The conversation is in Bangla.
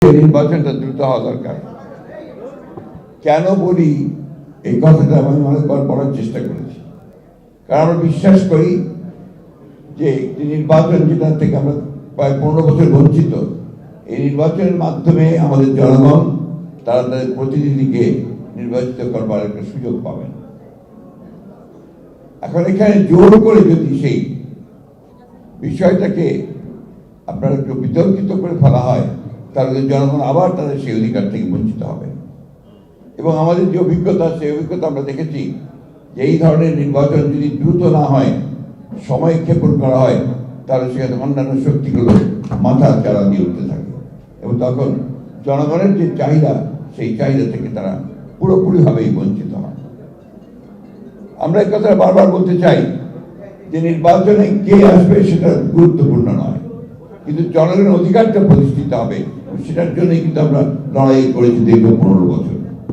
নির্বাচনটা দ্রুত হওয়া দরকার। কেন বলি এই কথাটা আমি অনেকবার বলার চেষ্টা করেছি, কারণ আমরা বিশ্বাস করি যে নির্বাচন যেটা থেকে আমরা প্রায় 15 বছর বঞ্চিত, এই নির্বাচনের মাধ্যমে আমাদের জনগণ তারা তাদের প্রতিনিধিকে নির্বাচিত করবার একটা সুযোগ পাবেন। এখন এখানে জোর করে যদি সেই বিষয়টাকে আপনারা একটু বিতর্কিত করে ফেলা হয়, তাহলে জনগণ আবার তাদের সেই অধিকার থেকে বঞ্চিত হবে। এবং আমাদের যে অভিজ্ঞতা, সেই অভিজ্ঞতা আমরা দেখেছি যে এই ধরনের নির্বাচন যদি দ্রুত না হয়, সময় ক্ষেপণ করা হয়, তাহলে সেখানে অন্যান্য শক্তিগুলো মাথা চারা দিয়ে উঠতে থাকে এবং তখন জনগণের যে চাহিদা, সেই চাহিদা থেকে তারা পুরোপুরিভাবেই বঞ্চিত হয়। আমরা এই কথা বারবার বলতে চাই যে নির্বাচনে কে আসবে সেটা গুরুত্বপূর্ণ নয়, কিন্তু জনগণের অধিকারটা প্রতিষ্ঠিত হবে, সেটার জন্যই কিন্তু আমরা লড়াই করেছি দীর্ঘ 15 বছর।